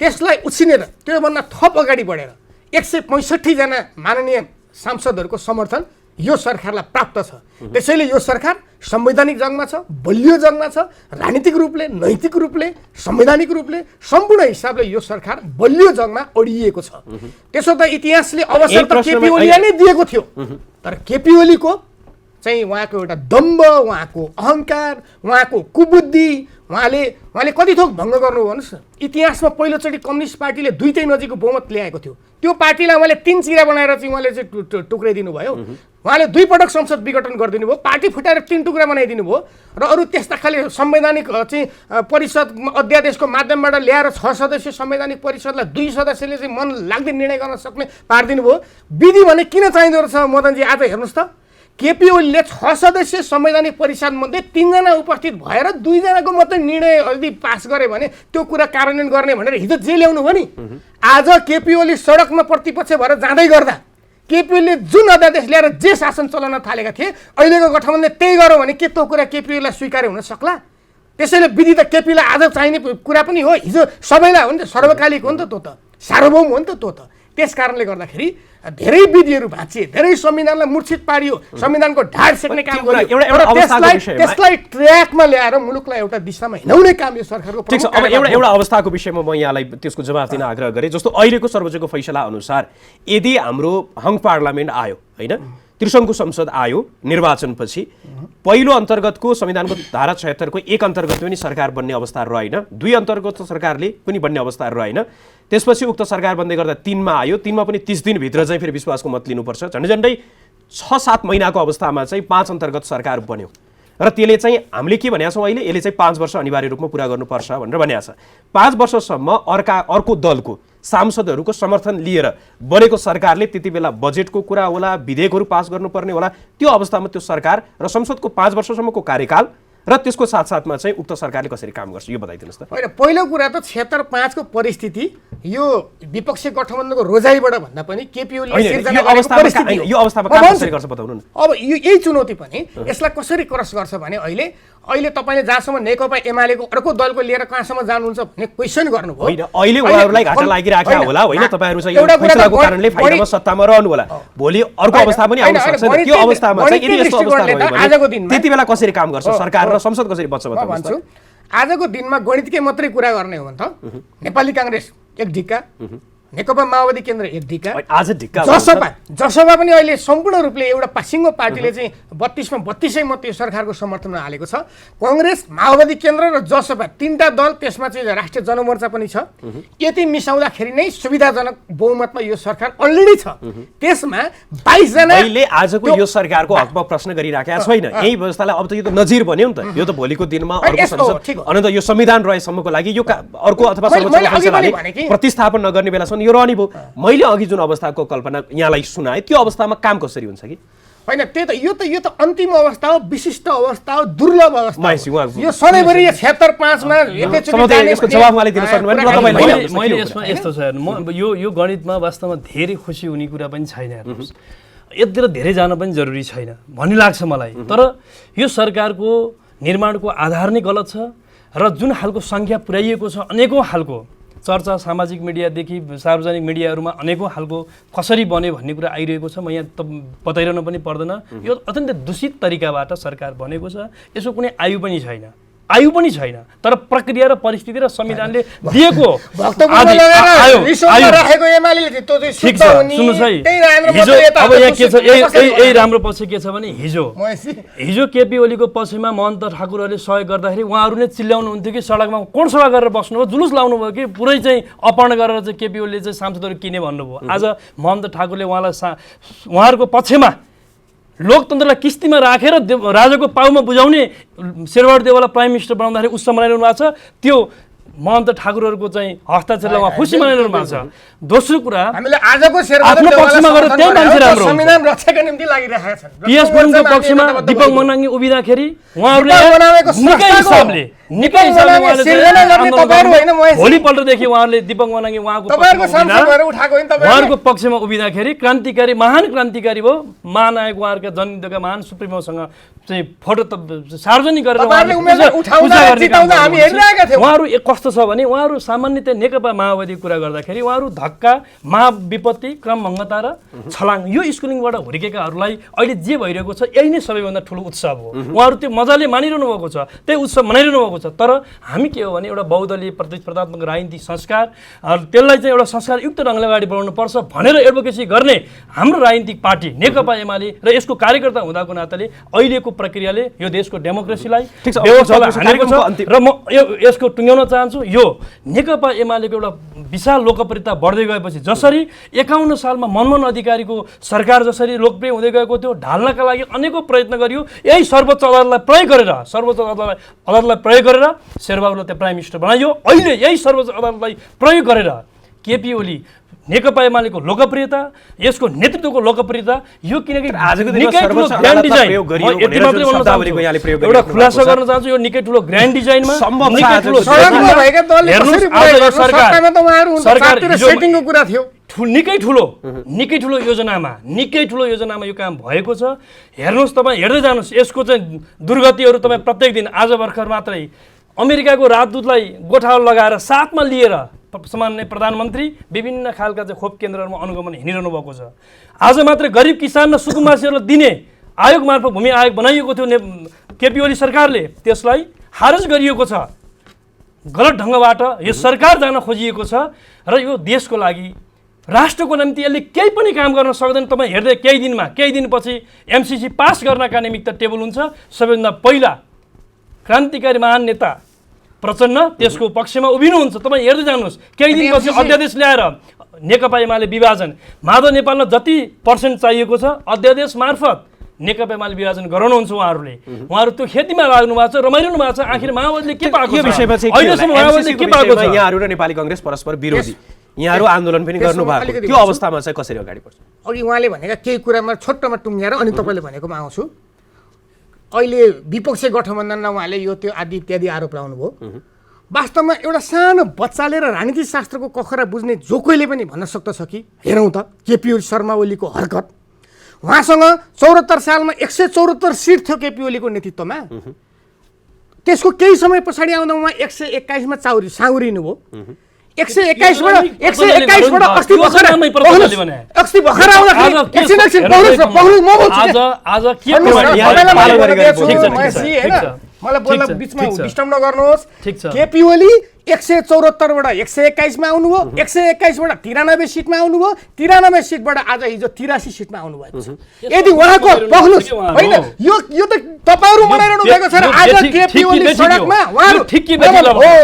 [SPEAKER 3] त्यसलाई उछिनेर त्योभन्दा थप अगाडि बढेर 165 जना माननीय सांसदहरूको समर्थन यो सरकारलाई प्राप्त छ। त्यसैले यो सरकार संवैधानिक जगमा छ, बलियो जगमा छ, राजनीतिक रूपले, नैतिक रूपले, संवैधानिक रूपले, सम्पूर्ण हिसाबले यो सरकार बलियो जगमा अडिएको छ। त्यसो त इतिहासले अवसर त केपी ओलीलाई नै दिएको थियो। तर केपी ओलीको चाहिँ उहाँको एउटा दम्भ, उहाँको अहङ्कार, उहाँको कुबुद्धि, उहाँले कति थोक भङ्ग गर्नु भन्नुहोस् न। इतिहासमा पहिलोचोटि कम्युनिस्ट पार्टीले 2 नजिकको बहुमत ल्याएको थियो। त्यो पार्टीलाई उहाँले 3 चिरा बनाएर चाहिँ उहाँले चाहिँ टुक्राइदिनु भयो। उहाँले 2 पटक संसद विघटन गरिदिनु भयो, पार्टी फुटाएर 3 टुक्रा बनाइदिनु भयो र अरू त्यस्ता खाले संवैधानिक चाहिँ परिषद अध्यादेशको माध्यमबाट ल्याएर 6 सदस्यीय संवैधानिक परिषदलाई 2 सदस्यले चाहिँ मन लाग्दै निर्णय गर्न सक्ने पारिदिनु भयो। विधि भने किन चाहिँदो रहेछ मदनजी? आज हेर्नुहोस् त, केपी ओलीले 6 सदस्यीय संवैधानिक परिषदमध्ये 3 जना उपस्थित भएर 2 जनाको मात्रै निर्णय यदि पास गरे भने त्यो कुरा कार्यान्वयन गर्ने भनेर हिजो जे ल्याउनु भयो नि। आज केपी ओली सडकमा प्रतिपक्ष भएर जाँदै गर्दा केपी ओलीले जुन अध्यादेश ल्याएर जे शासन चलाउन थालेका थिए, अहिलेको गठबन्धनले त्यही गर्यो भने के त्यो कुरा केपी ओलीलाई स्वीकार्य हुन सक्ला? त्यसैले विधि त केपीलाई आज चाहिने कुरा पनि हो, हिजो सबैलाई हो नि त, सर्वकालिक हो नि त, त्यो त सार्वभौम हो नि त त्यो त। त्यस कारणले गर्दाखेरि धेरै विधिहरू भाँचिए, धेरै संविधानलाई मूर्छित पारियो, संविधानको ढाड सेक्ने काम गरियो। त्यसलाई ट्र्याकमा ल्याएर मुलुकलाई एउटा दिशामा हिँडाउने काम यो सरकारको
[SPEAKER 1] ठिक छ। अब एउटा अवस्थाको विषयमा म यहाँलाई त्यसको जवाफ दिन आग्रह गरेँ। जस्तो अहिलेको सर्वोच्चको फैसला अनुसार यदि हाम्रो हङ पार्लियामेन्ट आयो होइन, त्रिसङ्घको संसद आयो निर्वाचनपछि, पहिलो अन्तर्गतको संविधानको धारा 76 को 1 अन्तर्गत पनि सरकार बन्ने अवस्था रहेन, 2 अन्तर्गत सरकारले पनि बन्ने अवस्था रहेन। त्यसपछि उक्त सरकार बन्दै गर्दा 3 मा आयो, 3 मा पनि 30 दिनभित्र चाहिँ फेरि विश्वासको मत लिनुपर्छ। झन्डै 6-7 महिनाको अवस्थामा चाहिँ 5 अन्तर्गत सरकार बन्यो र त्यसले चाहिँ हामीले के भनेका छौँ अहिले, यसले चाहिँ 5 वर्ष अनिवार्य रूपमा पुरा गर्नुपर्छ भनेर भनेको छ। 5 वर्षसम्म अर्को दलको सांसदहरूको समर्थन लिएर बनेको सरकारले त्यति बेला बजेटको कुरा होला, विधेयकहरू पास गर्नुपर्ने होला, त्यो अवस्थामा त्यो सरकार र संसदको 5 वर्षसम्मको कार्यकाल र त्यसको साथसाथमा चाहिँ उक्त सरकारले कसरी काम गर्छ यो बताइदिनुहोस् त।
[SPEAKER 3] होइन, पहिलो कुरा त 76-5 को परिस्थिति यो विपक्षी गठबन्धनको रोजाइबाट भन्दा पनि केपी ओलीले
[SPEAKER 1] यो अवस्थामा काम कसरी गर्छ बताउनु न।
[SPEAKER 3] अब यही चुनौती पनि यसलाई कसरी क्रस गर्छ भने अहिले तपाईले जहाँसम्म नेकपा एमालेको अर्को दलको लिएर कहाँसम्म जानुहुन्छ भन्ने क्वेसन गर्नुभयो।
[SPEAKER 1] होइन, अहिले उहाँहरूलाई घाटा लागिराखेको होला होइन, तपाईहरु चाहिँ यो फैसलाको कारणले फाइदामा सत्तामा रहनु होला, भोलि अर्को अवस्था पनि आउन सक्छ नि। त्यो अवस्थामा चाहिँ यदि यस्तो अवस्था भयो भने त्यति बेला कसरी काम गर्छ सरकार र संसद कसरी बच्छ बताउनुहोस् त।
[SPEAKER 3] आजको दिनमा गणितकै मात्रै कुरा गर्ने हो भने त नेपाली कांग्रेस एक ढिक्का, नेकपा माओवादी केन्द्र एक ढिक्का,
[SPEAKER 1] आज ढिक्का,
[SPEAKER 3] जसपा पनि अहिले सम्पूर्ण रूपले एउटा पासिङ्गो पार्टीले चाहिँ 32 मा 32 मत यो सरकारको समर्थनमा हालेको छ। कांग्रेस, माओवादी केन्द्र र जसपा 3टा दल, त्यसमा चाहिँ राष्ट्रिय जनमोर्चा पनि छ। यति मिसाउँदाखेरि नै सुविधाजनक बहुमतमा यो सरकार अलरेडी छ। त्यसमा 22 जना
[SPEAKER 1] अहिले आजको यो सरकारको हकमा प्रश्न गरिराखेका छैन। यही व्यवस्थालाई अब त यो त नजिर बन्यो नि त। यो त भोलिको दिनमा अर्को संसद अनन्त यो संविधान रहेसम्मको लागि यो अर्को अथवा सर्वोच्च फैसलाले प्रतिस्थापन नगर्ने बेलासम्म यो रहने भयो। मैले अघि जुन अवस्थाको कल्पना यहाँलाई सुनाएँ त्यो अवस्थामा काम कसरी हुन्छ कि
[SPEAKER 3] होइन, त्यो त यो त अन्तिम अवस्था हो, विशिष्ट अवस्था हो, दुर्लभ अवस्था। यो सधैँभरि 76-5 मा
[SPEAKER 1] यसको जवाफ उहाँले दिन सक्नुभएन।
[SPEAKER 2] मैले यसमा यस्तो छ, यो गणितमा वास्तवमा धेरै खुसी हुने कुरा पनि छैन। हेर्नुहोस्, यतिर धेरै जान पनि जरुरी छैन भन्ने लाग्छ मलाई। तर यो सरकारको निर्माणको आधार नै गलत छ र जुन खालको संख्या पुर्याइएको छ, अनेकौं खालको चर्चा सामाजिक मिडियादेखि सार्वजनिक मिडियाहरूमा अनेकौँ खालको कसरी बन्यो भन्ने कुरा आइरहेको छ। म यहाँ त बताइरहनु पनि पर्दैन। यो अत्यन्त दूषित तरिकाबाट सरकार बनेको छ। यसको कुनै आयु पनि छैन, तर प्रक्रिया र परिस्थिति र संविधानले दिएको सुन्नुहोस् है, हिजो अब यहाँ के छ, यही राम्रो पक्ष के छ भने हिजो केपी ओलीको पक्षमा महन्त ठाकुरहरूले सहयोग गर्दाखेरि उहाँहरू नै चिल्ल्याउनुहुन्थ्यो कि सडकमा कोणसभा गरेर बस्नुभयो, जुलुस लाउनुभयो कि पुरै चाहिँ अपहरण गरेर चाहिँ केपी ओलीले चाहिँ सांसदहरू किने भन्नुभयो। आज महन्त ठाकुरले उहाँहरूको पक्षमा लोकतन्त्रलाई किस्तीमा राखेर राजाको पाउमा बुझाउने शेरबहादुर देउवालाई प्राइम मिनिस्टर बनाउँदाखेरि उत्सव मनाइरहनु भएको छ। त्यो महन्त ठाकुरहरूको चाहिँ हस्ताक्षरले उहाँ खुसी मनाइरहनु भएको छ। दोस्रो कुरा,
[SPEAKER 3] हामीले आजको
[SPEAKER 2] आफ्नो पक्षमा गरेर त्यही मान्छे राम्रो हुन्छ।
[SPEAKER 3] संविधान रक्षाका निम्ति लागिरहेका छन्।
[SPEAKER 2] पिएस गुरुङको पक्षमा दीपक मनाङ्गी उभिँदाखेरि उहाँहरूले निकै हिसाबले भोलिपल्टदेखि उहाँहरूले दीपक मनाङ्गी उहाँको पक्षमा उभिँदाखेरि क्रान्तिकारी, महान क्रान्तिकारी भयो, महानायक उहाँहरूका जनयुद्धका महान सुप्रिमोसँग चाहिँ फोटो सार्वजनिक गरेर उहाँहरू कस्तो छ भने उहाँहरू सामान्यतया नेकपा माओवादीको कुरा गर्दाखेरि उहाँहरू धक्का, महाविपत्ति, क्रमभङ्गता र छलाङ, यो स्कुलिङबाट हुर्केकाहरूलाई अहिले जे भइरहेको छ यही नै सबैभन्दा ठुलो उत्सव हो। उहाँहरू त्यो मजाले मानिरहनु भएको छ, त्यही उत्सव मनाइरहनु भएको छ। तर हामी के हो भने एउटा बहुदलीय प्रतिस्पर्धात्मक राजनीतिक संस्कार, त्यसलाई चाहिँ एउटा संस्कारयुक्त ढङ्गले अगाडि बढाउनुपर्छ भनेर एडभोकेसी गर्ने हाम्रो राजनीतिक पार्टी नेकपा एमाले र यसको कार्यकर्ता हुँदाको नाताले अहिलेको प्रक्रियाले यो देशको डेमोक्रेसीलाई व्यवस्थालाई हानेको छ। र म यसको टुङ्ग्याउन चाहन्छु, यो नेकपा एमालेको एउटा विशाल लोकप्रियता बढ्दै गएपछि जसरी 51 सालमा मनमोहन अधिकारीको सरकार जसरी लोकप्रिय हुँदै गएको थियो, ढाल्नका लागि अनेकौँ प्रयत्न गरियो। यही सर्वोच्च अदालतलाई प्रयोग गरेर शेरबहादुरलाई त्यहाँ प्राइम मिनिस्टर बनाइयो। अहिले यही सर्वोच्च अदालतलाई प्रयोग गरेर केपी ओली नेकपा एमालेको लोकप्रियता, यसको नेतृत्वको लोकप्रियता, यो किनकि एउटा खुलासा गर्न चाहन्छु, यो निकै ठुलो ग्रान्ड डिजाइनमा निकै ठुलो योजनामा यो काम भएको छ। हेर्नुहोस्, तपाईँ हेर्दै जानुहोस्, यसको चाहिँ दुर्गतिहरू तपाईँ प्रत्येक दिन। आज भर्खर मात्रै अमेरिकाको राजदूतलाई गोठालो लगाएर साथमा लिएर सामान्य प्रधानमन्त्री विभिन्न खालका चाहिँ खोप केन्द्रहरूमा अनुगमन हिँडिरहनु भएको छ। आज मात्रै गरिब किसान र सुकुम्बासीहरूलाई दिने आयोग मार्फत भूमि आयोग बनाइएको थियो केपी ओली सरकारले, त्यसलाई खारेज गरिएको छ। गलत ढङ्गबाट यो सरकार जान खोजिएको छ र यो देशको लागि, राष्ट्रको निम्ति यसले केही पनि काम गर्न सक्दैन। तपाईँ हेर्दै केही दिनपछि एमसिसी पास गर्नका निमित्त टेबल हुन्छ। सबैभन्दा पहिला क्रान्तिकारी महान नेता प्रचण्ड त्यसको पक्षमा उभिनुहुन्छ। तपाईँ हेर्दै जानुहोस्, केही दिनपछि अध्यादेश ल्याएर नेकपा एमाले विभाजन, माधव नेपालमा जति पर्सेन्ट चाहिएको छ अध्यादेश मार्फत नेकपा एमाले विभाजन गराउनुहुन्छ। उहाँहरू त्यो खेतीमा लाग्नु भएको छ, रमाइरहनु भएको छ। आखिर माओवादीले के पाएको छ? अहिलेसम्म माओवादीले के पाएको छ?
[SPEAKER 1] यहाँहरू र नेपाली कांग्रेस परस्पर विरोधी, यहाँहरू आन्दोलन पनि गर्नु भएको, त्यो अवस्थामा चाहिँ कसरी अगाडि बढ्छ?
[SPEAKER 3] अघि उहाँले भनेका केही कुरामा छोटोमा टुङ्ग्याएर अनि तपाईँले भनेकोमा आउँछु। अहिले विपक्षी गठबन्धनमा उहाँले यो त्यो आदि इत्यादि आरोप लगाउनुभयो। वास्तवमा एउटा सानो बच्चाले र राजनीति शास्त्रको कखरा बुझ्ने जो कोहीले पनि भन्न सक्दछ कि हेरौँ त केपी शर्मा ओलीको हरकत। उहाँसँग 74 सालमा 174 सिट थियो केपी ओलीको नेतृत्वमा। त्यसको केही समय पछाडि आउँदा उहाँ 121 मा साउरिनु भयो। 121 बाट अस्ति भर्खर मलाई बोल्न बिचमा डिस्टर्ब नगर्नुहोस्। केपी ओली 174 बाट 121 मा आउनुभयो, 121 बाट 93 सिटमा आउनुभयो, 93 सिटबाट आज हिजो 83 सिटमा आउनु भएको छ। यदि उहाँको पख्नुस् होइन, यो त तपाईहरु बनाइरहनु भएको छ र आज केपी ओली सडकमा उहाँहरु हो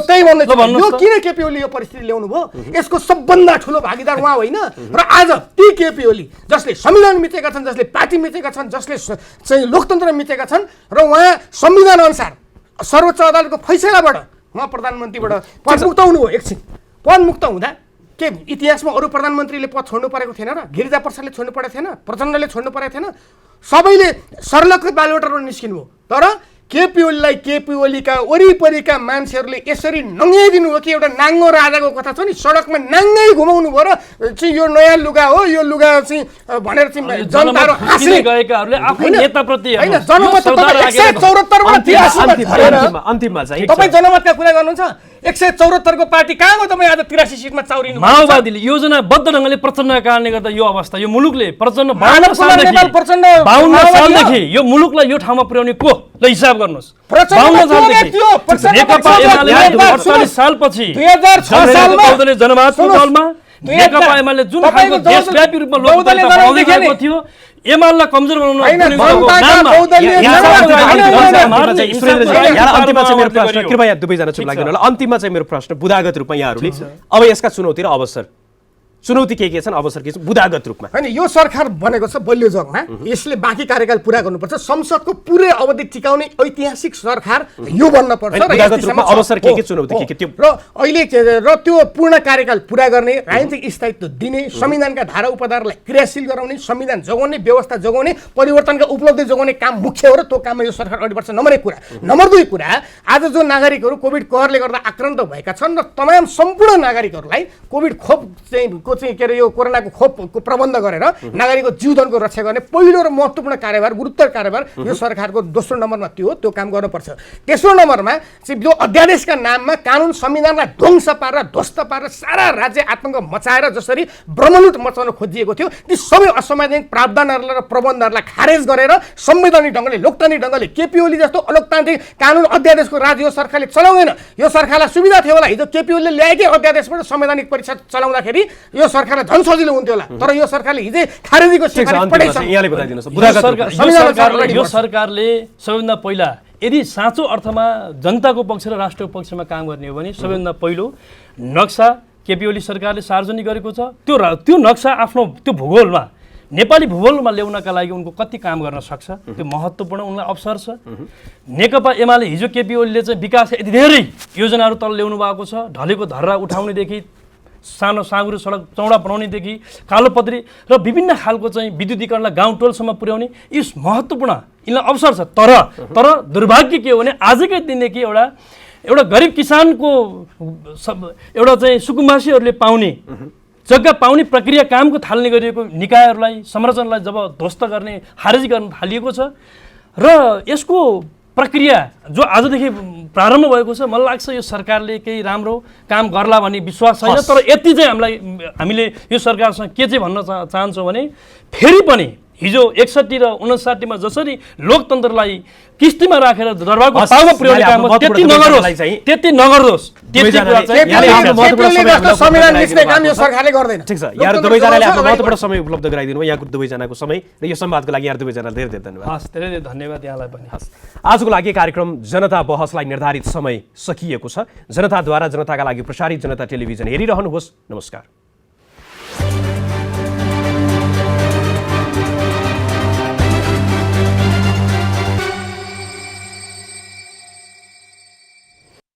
[SPEAKER 3] त्यही भन्नु। यो किन केपी ओली यो परिस्थिति ल्याउनु भयो? यसको सबभन्दा ठुलो भागीदार उहाँ होइन र आज ती केपी ओली जसले संविधान मिचेका छन्, जसले पार्टी मिचेका छन्, जसले चाहिँ लोकतन्त्र मिचेका छन् र उहाँ संविधान अनुसार सर्वोच्च अदालतको फैसलाबाट उहाँ प्रधानमन्त्रीबाट पदमुक्त हुनुभयो। एकछिन पदमुक्त हुँदा के इतिहासमा अरू प्रधानमन्त्रीले पद छोड्नु परेको थिएन र? गिरिजा प्रसादले छोड्नु परेको थिएन? प्रचण्डले छोड्नु परेको थिएन? सबैले सर्लक ब्यालोटबाट निस्किनु भयो। तर केपी ओलीलाई केपी ओलीका वरिपरिका मान्छेहरूले यसरी नङ्गाइदिनु हो कि एउटा नाङ्गो राजाको कथा छ नि, सडकमा नाङ्गै घुमाउनु भयो र चाहिँ यो नयाँ लुगा हो, यो लुगा चाहिँ भनेर चाहिँ जनताहरू हाँस्ने
[SPEAKER 2] गएकाहरूले आफ्नो नेताप्रति
[SPEAKER 3] होइन, जनमत तपाईँ 174 बाट 83 मा झरेर
[SPEAKER 1] अन्तिममा चाहिँ
[SPEAKER 3] तपाईँ जनमतका कुरा गर्नुहुन्छ। 174 को पार्टी कहाँ गयो तपाईँ आज 83 सिटमा चाउरिनु?
[SPEAKER 2] माओवादीले योजनाबद्ध ढङ्गले प्रचण्डका कारणले गर्दा यो अवस्था, यो मुलुकले प्रचण्ड
[SPEAKER 3] मानव कुमार नेपाल प्रचण्ड
[SPEAKER 2] 52 सालदेखि यो मुलुकलाई यो ठाउँमा पुर्याउने को ल हिसाब गर्नुहोस्। 52 सालदेखि नेकपा एमाले 48 सालपछि
[SPEAKER 3] 2006 सालमा
[SPEAKER 2] जनमातको दलमा नेकपा एमाले जुन खालको देशव्यापी रूपमा लोकतन्त्र बनाउँदै गएको थियो, एमालेलाई कमजोर बनाउन
[SPEAKER 1] कृपया दुवैजना चुप लाग्दैन होला। अन्तिममा चाहिँ मेरो प्रश्न बुदागत रूपमा यहाँहरूले अब यसका चुनौती र अवसर, चुनौती के छन्, अवसर के छ बुदागत रूपमा?
[SPEAKER 3] होइन, यो सरकार बनेको छ बलियो जगमा, यसले बाँकी कार्यकाल पुरा गर्नुपर्छ, संसदको पुरै अवधि टिकाउने ऐतिहासिक सरकार यो बन्नपर्छ।
[SPEAKER 1] बुदागत रूपमा अवसर के चुनौती के त्यो
[SPEAKER 3] र अहिले र त्यो पूर्ण कार्यकाल पुरा गर्ने, राजनीतिक स्थायित्व दिने, संविधानका धारा उपधारालाई क्रियाशील गराउने, संविधान जोगाउने, व्यवस्था जोगाउने, परिवर्तनका उपलब्धि जोगाउने काम मुख्य हो र त्यो काममा यो सरकार अगाडि बढ्छ। नम्बर 1 कुरा। नम्बर 2 कुरा, आज जो नागरिकहरू कोभिड कहरले गर्दा आक्रान्त भएका छन् र तमाम सम्पूर्ण नागरिकहरूलाई कोभिड खोप चाहिँ के अरे यो कोरोनाको खोपको प्रबन्ध गरेर नागरिकको जीवनको रक्षा गर्ने पहिलो र महत्त्वपूर्ण कार्यभार, गुरुत्तर कार्यभार यो सरकारको दोस्रो नम्बरमा त्यो काम गर्नुपर्छ। तेस्रो नम्बरमा चाहिँ यो अध्यादेशका नाममा कानुन संविधानलाई ध्वंस पारेर ध्वस्त पारेर सारा राज्य आतङ्क मचाएर जसरी ब्रह्मलुट मचाउन खोजिएको थियो, ती सबै असंवैधानिक प्रावधानहरूलाई र प्रबन्धहरूलाई खारेज गरेर संवैधानिक ढङ्गले, लोकतान्त्रिक ढङ्गले केपी ओली जस्तो अलोकतान्त्रिक कानुन अध्यादेशको राज यो सरकारले चलाउँदैन। यो सरकारलाई सुविधा थियो होला, हिजो केपी ओलीले ल्याएकै अध्यादेशबाट संवैधानिक परीक्षा चलाउँदाखेरि यो सरकारलाई झन् सजिलो हुन्थ्यो होला, तर यो सरकारले हिजै खारेजीको
[SPEAKER 2] यो सरकारले सबैभन्दा पहिला यदि साँचो अर्थमा जनताको पक्ष र राष्ट्रको पक्षमा काम गर्ने हो भने सबैभन्दा पहिलो नक्सा केपी ओली सरकारले सार्वजनिक गरेको छ। त्यो नक्सा आफ्नो त्यो भूगोलमा, नेपाली भूगोलमा ल्याउनका लागि उनको कति काम गर्न सक्छ, त्यो महत्त्वपूर्ण उनलाई अवसर छ। नेकपा एमाले हिजो केपी ओलीले चाहिँ विकासका यति धेरै योजनाहरू तल ल्याउनु भएको छ, ढलेको धर्रा उठाउनेदेखि सानो साँगुरो सडक चौडा बनाउनेदेखि कालोपत्री र विभिन्न खालको चाहिँ विद्युतीकरणलाई गाउँ टोलसम्म पुर्याउने यी महत्त्वपूर्ण यिनलाई अवसर छ। तर दुर्भाग्य के हो भने आजकै दिनदेखि एउटा गरिब किसानको एउटा चाहिँ सुकुम्बासीहरूले पाउने जग्गा पाउने प्रक्रिया कामको थाल्ने गरिएको निकायहरूलाई, संरचनालाई जब ध्वस्त गर्ने, खारेज गर्न थालिएको छ र यसको प्रक्रिया जो आजदेखि प्रारम्भ भएको छ, मलाई लाग्छ यो सरकारले केही राम्रो काम गर्ला भन्ने विश्वास छैन। तर यति चाहिँ हामीले यो सरकारसँग के चाहिँ भन्न चाहन्छौँ भने फेरि पनि हिजो 61 र 59 मा जसरी लोकतन्त्रलाई किस्तीमा राखेर दरबारको पाउमा पुर्याउने काम त्यति नगर्दोस्।
[SPEAKER 3] संविधान मिच्ने काम यो सरकारले गर्दैन।
[SPEAKER 1] ठिक छ, यहाँ दुवैजनाले आफ्नो महत्त्वपूर्ण समय उपलब्ध गराइदिनु भयो, यहाँको दुवैजनाको समय र यो संवादको लागि यहाँ दुवैजनालाई धेरै धेरै धन्यवाद।
[SPEAKER 2] हस्, धेरै धेरै धन्यवाद यहाँलाई पनि।
[SPEAKER 1] हस्, आजको लागि कार्यक्रम जनता बहसलाई निर्धारित समय सकिएको छ। जनताद्वारा जनताका लागि प्रसारित जनता टेलिभिजन हेरिरहनुहोस्। नमस्कार।